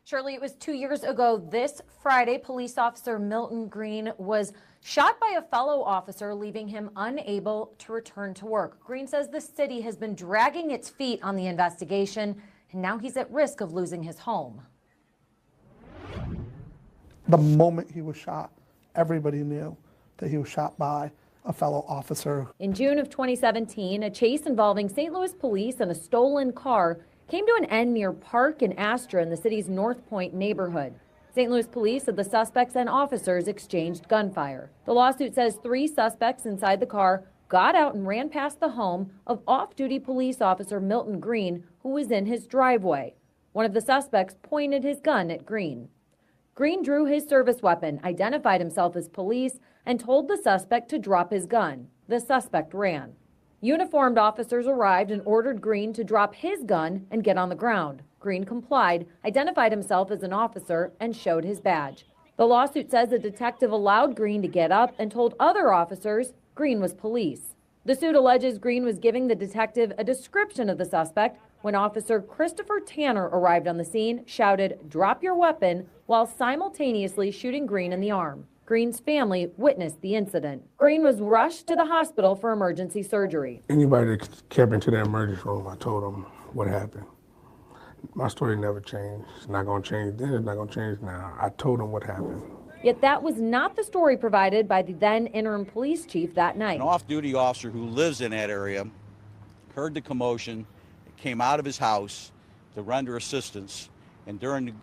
Shirley, it was 2 years ago this Friday, police officer Milton Green was shot by a fellow officer, leaving him unable to return to work. Green says the city has been dragging its feet on the investigation, and now he's at risk of losing his home. The moment he was shot, everybody knew that he was shot by a fellow officer. In June of 2017, a chase involving St. Louis police and a stolen car came to an end near Park and Astra in the city's North Point neighborhood. St. Louis police said the suspects and officers exchanged gunfire. The lawsuit says 3 suspects inside the car got out and ran past the home of off-duty police officer Milton Green, who was in his driveway. One of the suspects pointed his gun at Green. Green drew his service weapon, identified himself as police, and told the suspect to drop his gun. The suspect ran. Uniformed officers arrived and ordered Green to drop his gun and get on the ground. Green complied, identified himself as an officer, and showed his badge. The lawsuit says a detective allowed Green to get up and told other officers Green was police. The suit alleges Green was giving the detective a description of the suspect when Officer Christopher Tanner arrived on the scene, shouted, "Drop your weapon," while simultaneously shooting Green in the arm. Green's family witnessed the incident. Green was rushed to the hospital for emergency surgery. Anybody that kept into the emergency room, I told them what happened. My story never changed. It's not going to change then, it's not going to change now. I told them what happened. Yet that was not the story provided by the then interim police chief that night. An off-duty officer who lives in that area heard the commotion, came out of his house to render assistance, and during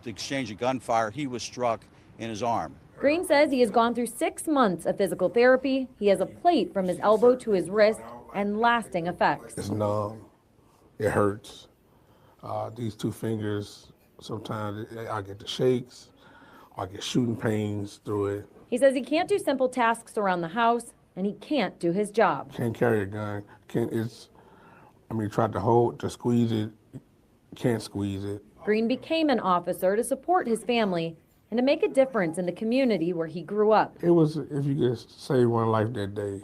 the exchange of gunfire, he was struck in his arm. Green says he has gone through 6 months of physical therapy. He has a plate from his elbow to his wrist and lasting effects. It's numb. It hurts. These 2 fingers, sometimes I get the shakes, I get shooting pains through it. He says he can't do simple tasks around the house, and he can't do his job. Can't carry a gun. Tried to squeeze it, can't squeeze it. Green became an officer to support his family and to make a difference in the community where he grew up. It was, if you could save one life that day,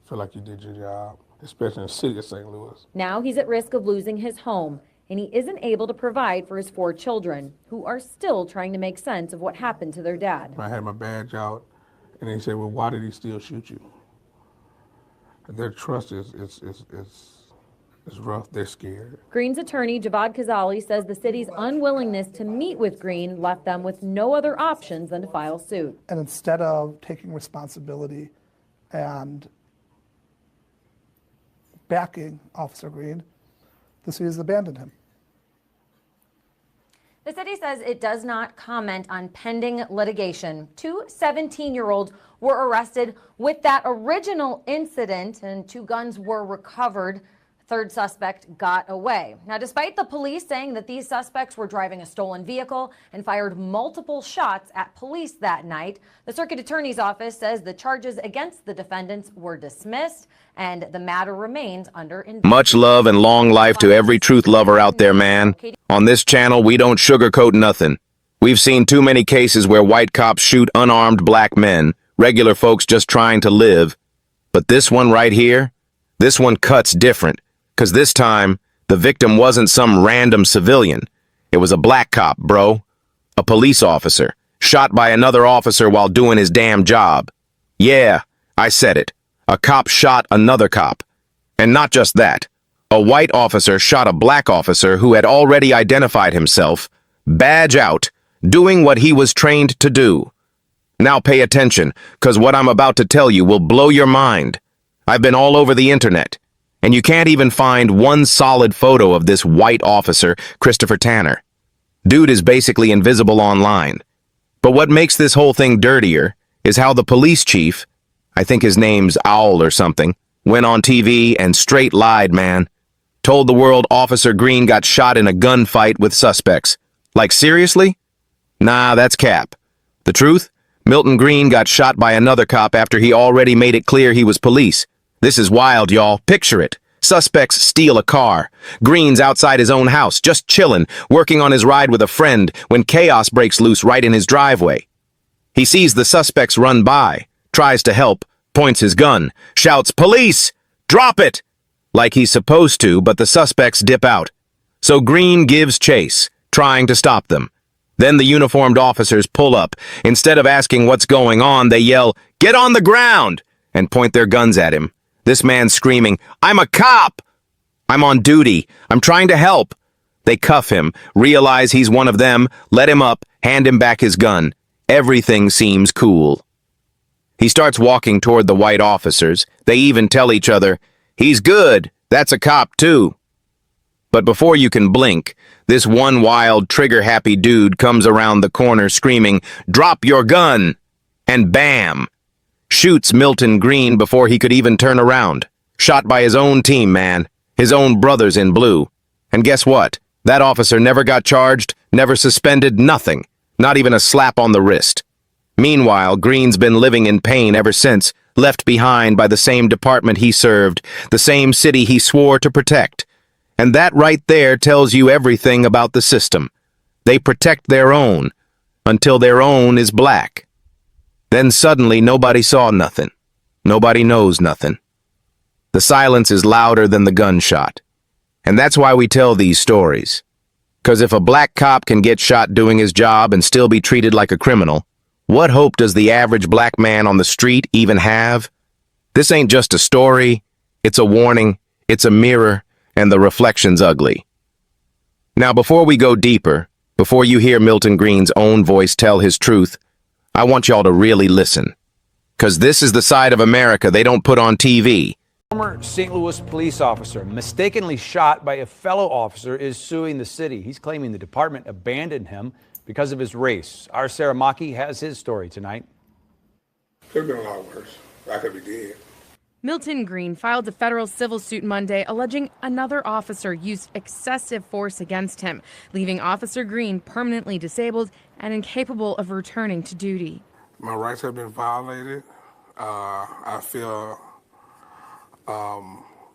feel like you did your job, especially in the city of St. Louis. Now he's at risk of losing his home, and he isn't able to provide for his 4 children, who are still trying to make sense of what happened to their dad. I had my badge out, and they said, "Well, why did he still shoot you?" Their trust is rough. They're scared. Green's attorney, Javad Kazali, says the city's unwillingness to meet with Green left them with no other options than to file suit. And instead of taking responsibility and backing Officer Green, the city has abandoned him. The city says it does not comment on pending litigation. 2 17-year-olds were arrested with that original incident, and 2 guns were recovered. Third suspect got away. Now, despite the police saying that these suspects were driving a stolen vehicle and fired multiple shots at police that night, the circuit attorney's office says the charges against the defendants were dismissed and the matter remains under investigation. Much love and long life to every truth lover out there, man. On this channel, we don't sugarcoat nothing. We've seen too many cases where white cops shoot unarmed black men, regular folks just trying to live. But this one right here, this one cuts different. Because this time, the victim wasn't some random civilian. It was a black cop, bro. A police officer, shot by another officer while doing his damn job. Yeah, I said it. A cop shot another cop. And not just that. A white officer shot a black officer who had already identified himself, badge out, doing what he was trained to do. Now pay attention, because what I'm about to tell you will blow your mind. I've been all over the internet. And you can't even find one solid photo of this white officer, Christopher Tanner. Dude is basically invisible online. But what makes this whole thing dirtier is how the police chief, I think his name's Owl or something, went on TV and straight lied, man. Told the world Officer Green got shot in a gunfight with suspects. Like, seriously? Nah, that's cap. The truth? Milton Green got shot by another cop after he already made it clear he was police. This is wild, y'all. Picture it. Suspects steal a car. Green's outside his own house, just chillin', working on his ride with a friend, when chaos breaks loose right in his driveway. He sees the suspects run by, tries to help, points his gun, shouts, "Police! Drop it!" Like he's supposed to, but the suspects dip out. So Green gives chase, trying to stop them. Then the uniformed officers pull up. Instead of asking what's going on, they yell, "Get on the ground!" and point their guns at him. This man's screaming, "I'm a cop! I'm on duty. I'm trying to help." They cuff him, realize he's one of them, let him up, hand him back his gun. Everything seems cool. He starts walking toward the white officers. They even tell each other, "He's good. That's a cop, too." But before you can blink, this one wild, trigger-happy dude comes around the corner screaming, "Drop your gun!" And bam! Shoots Milton Green before he could even turn around. Shot by his own team, man. His own brothers in blue. And guess what? That officer never got charged, never suspended, nothing. Not even a slap on the wrist. Meanwhile, Green's been living in pain ever since, left behind by the same department he served, the same city he swore to protect. And that right there tells you everything about the system. They protect their own, until their own is black. Then suddenly nobody saw nothing. Nobody knows nothing. The silence is louder than the gunshot. And that's why we tell these stories. 'Cause if a black cop can get shot doing his job and still be treated like a criminal, what hope does the average black man on the street even have? This ain't just a story, it's a warning, it's a mirror, and the reflection's ugly. Now, before we go deeper, before you hear Milton Green's own voice tell his truth, I want y'all to really listen. 'Cause this is the side of America they don't put on TV. Former St. Louis police officer mistakenly shot by a fellow officer is suing the city. He's claiming the department abandoned him because of his race. Our Sarah Maki has his story tonight. Could have been a lot worse. I could be dead. Milton Green filed a federal civil suit Monday alleging another officer used excessive force against him, leaving Officer Green permanently disabled and incapable of returning to duty. My rights have been violated. I feel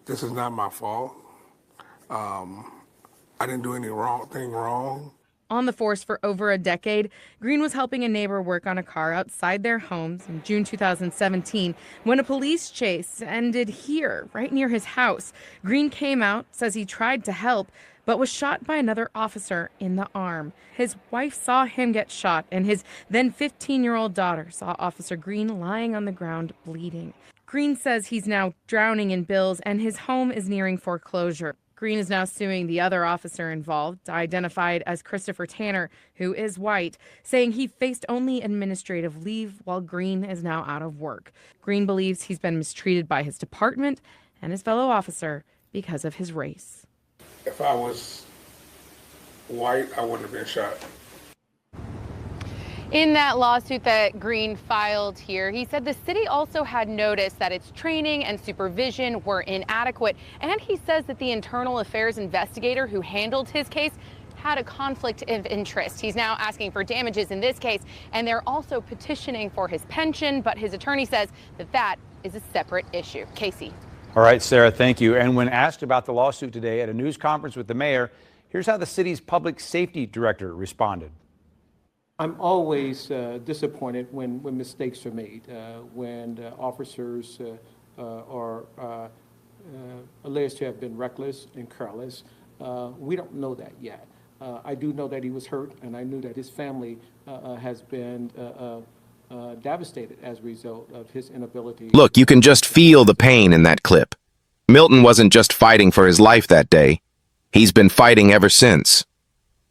this is not my fault. I didn't do any thing wrong. On the force for over a decade, Green was helping a neighbor work on a car outside their homes in June 2017 when a police chase ended here, right near his house. Green came out, says he tried to help, but was shot by another officer in the arm. His wife saw him get shot, and his then 15-year-old daughter saw Officer Green lying on the ground bleeding. Green says he's now drowning in bills and his home is nearing foreclosure. Green is now suing the other officer involved, identified as Christopher Tanner, who is white, saying he faced only administrative leave while Green is now out of work. Green believes he's been mistreated by his department and his fellow officer because of his race. If I was white, I wouldn't have been shot. In that lawsuit that Green filed here, he said the city also had noticed that its training and supervision were inadequate, and he says that the internal affairs investigator who handled his case had a conflict of interest. He's now asking for damages in this case, and they're also petitioning for his pension, but his attorney says that that is a separate issue. Casey. All right, Sarah, thank you. And when asked about the lawsuit today at a news conference with the mayor, here's how the city's public safety director responded. I'm always disappointed when mistakes are made, when officers are alleged to have been reckless and careless. We don't know that yet. I do know that he was hurt, and I knew that his family has been devastated as a result of his inability. Look, you can just feel the pain in that clip. Milton wasn't just fighting for his life that day. He's been fighting ever since.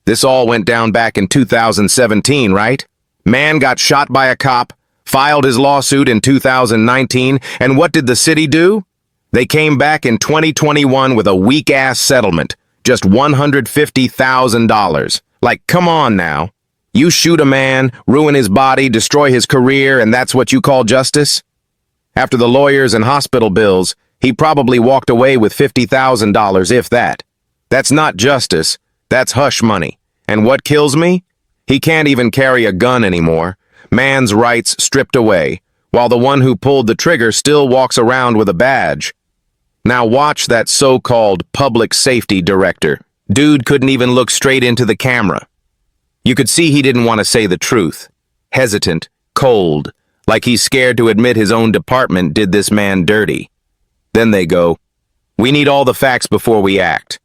This all went down back in 2017, right? Man got shot by a cop, filed his lawsuit in 2019, and what did the city do? They came back in 2021 with a weak-ass settlement, just $150,000. Like, come on now. You shoot a man, ruin his body, destroy his career, and that's what you call justice? After the lawyers and hospital bills, he probably walked away with $50,000, if that. That's not justice. That's hush money. And what kills me? He can't even carry a gun anymore. Man's rights stripped away, while the one who pulled the trigger still walks around with a badge. Now watch that so-called public safety director. Dude couldn't even look straight into the camera. You could see he didn't want to say the truth. Hesitant, cold, like he's scared to admit his own department did this man dirty. Then they go, "We need all the facts before we act."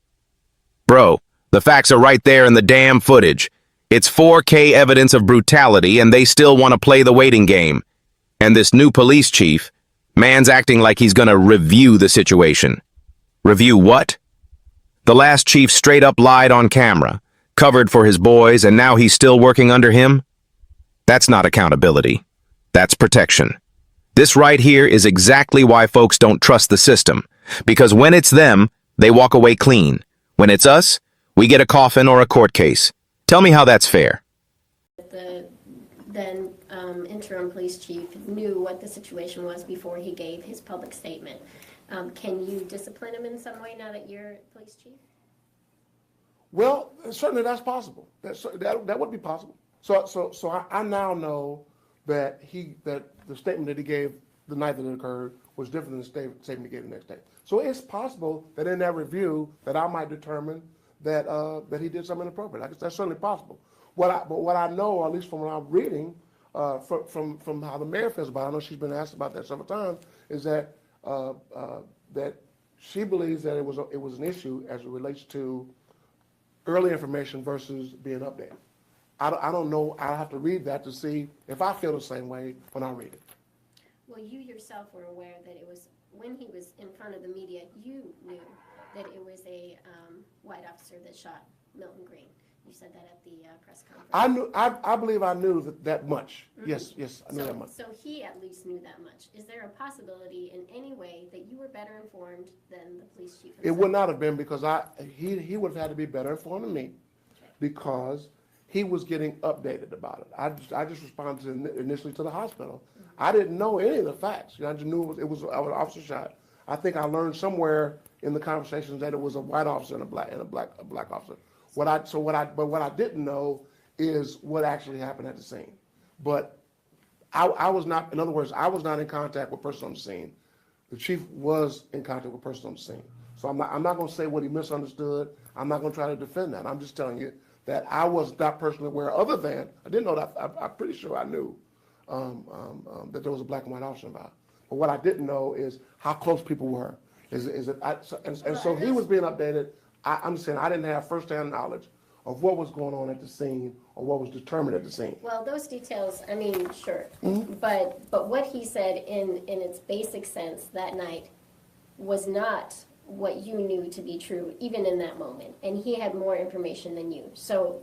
Bro, The facts are right there in the damn footage. It's 4K evidence of brutality, and they still want to play the waiting game. And this new police chief, man's acting like he's gonna review the situation. Review what? The last chief straight up lied on camera, covered for his boys, and now he's still working under him? That's not accountability. That's protection. This right here is exactly why folks don't trust the system. Because when it's them, they walk away clean. When it's us, we get a coffin or a court case. Tell me how that's fair. The then interim police chief knew what the situation was before he gave his public statement. Can you discipline him in some way now that you're police chief? Well, certainly that's possible. That would be possible. So I now know that the statement that he gave the night that it occurred was different than the statement he gave the next day. So it's possible that in that review that I might determine that he did something inappropriate. That's certainly possible. But what I know, or at least from what I'm reading, from how the mayor feels about it, I know she's been asked about that several times, is that that she believes that it was an issue as it relates to early information versus being updated. I don't know. I have to read that to see if I feel the same way when I read it. Well, you yourself were aware that it was, when he was in front of the media, you knew that it was a white officer that shot Milton Green. You said that at the press conference. I believe I knew that much. Mm-hmm. Yes, I knew that much. So he at least knew that much. Is there a possibility in any way that you were better informed than the police chief himself? It would not have been, because he would have had to be better informed than me, because he was getting updated about it. I just responded initially to the hospital. Mm-hmm. I didn't know any of the facts. I just knew it was an officer shot. I think I learned somewhere in the conversations that it was a white officer and a black officer. What I didn't know is what actually happened at the scene. But I was not, in other words, I was not in contact with person on the scene. The chief was in contact with person on the scene. So I'm not going to say what he misunderstood. I'm not going to try to defend that. I'm just telling you that I was not personally aware, other than, I didn't know that, I'm pretty sure I knew that there was a black and white officer involved. But what I didn't know is how close people were. So he was being updated. I'm saying I didn't have firsthand knowledge of what was going on at the scene or what was determined at the scene. Well, those details, I mean, sure. Mm-hmm. But what he said in its basic sense that night was not what you knew to be true, even in that moment. And he had more information than you. So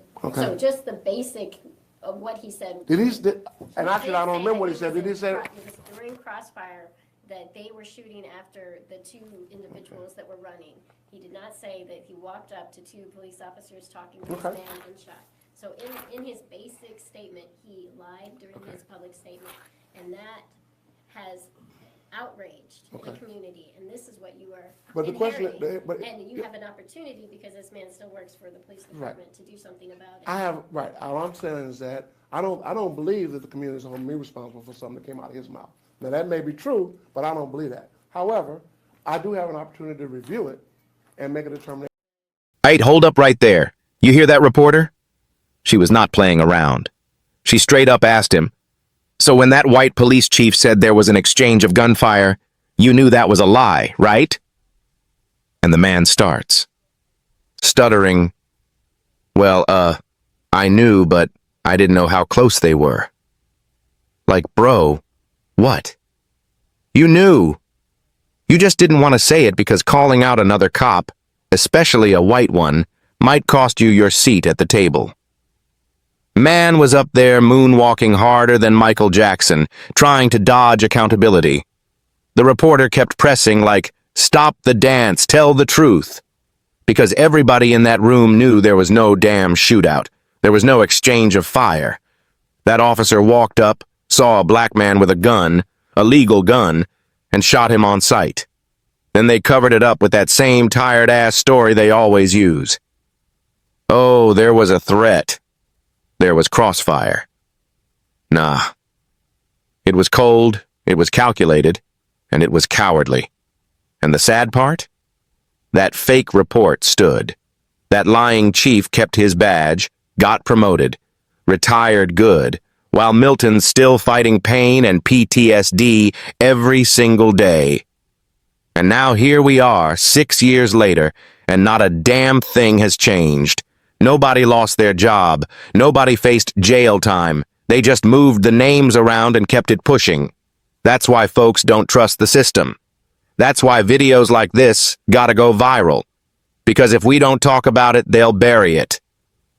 just the basic of what he said. And actually, I don't remember what he said. Did he say? It was during crossfire that they were shooting after the two individuals that were running. He did not say that he walked up to two police officers talking to this man and shot. So in his basic statement, he lied during his public statement, and that has outraged the community, and this is what you are inheriting. And you have an opportunity, because this man still works for the police department, to do something about it. All I'm saying is that I don't believe that the community is holding me responsible for something that came out of his mouth. Now that may be true, but I don't believe that. However, I do have an opportunity to review it and make a determination. Hey, hold up right there. You hear that, reporter? She was not playing around. She straight up asked him, "So when that white police chief said there was an exchange of gunfire, you knew that was a lie, right?" And the man starts, stuttering, "Well, I knew, but I didn't know how close they were." Like, bro, what? You knew. You just didn't want to say it because calling out another cop, especially a white one, might cost you your seat at the table. Man was up there moonwalking harder than Michael Jackson, trying to dodge accountability. The reporter kept pressing like, "Stop the dance, tell the truth." Because everybody in that room knew there was no damn shootout. There was no exchange of fire. That officer walked up, saw a black man with a gun, a legal gun, and shot him on sight. Then they covered it up with that same tired-ass story they always use. Oh, there was a threat. There was crossfire. Nah. It was cold, it was calculated, and it was cowardly. And the sad part? That fake report stood. That lying chief kept his badge, got promoted, retired good, while Milton's still fighting pain and PTSD every single day. And now here we are, 6 years later, and not a damn thing has changed. Nobody lost their job. Nobody faced jail time. They just moved the names around and kept it pushing. That's why folks don't trust the system. That's why videos like this gotta go viral. Because if we don't talk about it, they'll bury it.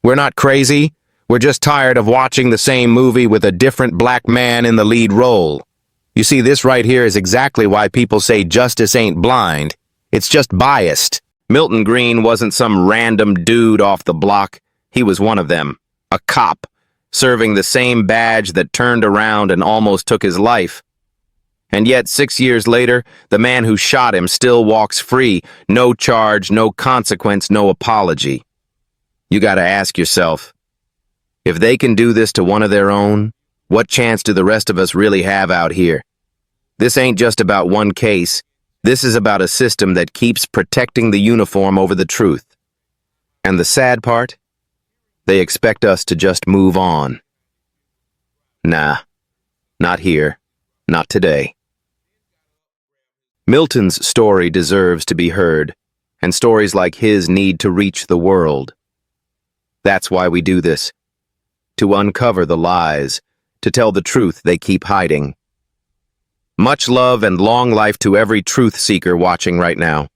We're not crazy. We're just tired of watching the same movie with a different black man in the lead role. You see, this right here is exactly why people say justice ain't blind. It's just biased. Milton Green wasn't some random dude off the block. He was one of them. A cop, serving the same badge that turned around and almost took his life. And yet, 6 years later, the man who shot him still walks free. No charge, no consequence, no apology. You gotta ask yourself, if they can do this to one of their own, what chance do the rest of us really have out here? This ain't just about one case. This is about a system that keeps protecting the uniform over the truth. And the sad part? They expect us to just move on. Nah, not here, not today. Milton's story deserves to be heard, and stories like his need to reach the world. That's why we do this. To uncover the lies, to tell the truth they keep hiding. Much love and long life to every truth seeker watching right now.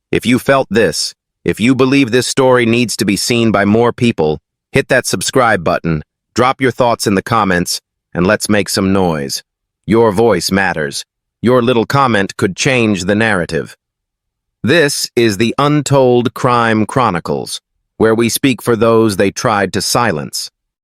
If you felt this, if you believe this story needs to be seen by more people, hit that subscribe button, drop your thoughts in the comments, and let's make some noise. Your voice matters. Your little comment could change the narrative. This is the Untold Crime Chronicles, where we speak for those they tried to silence.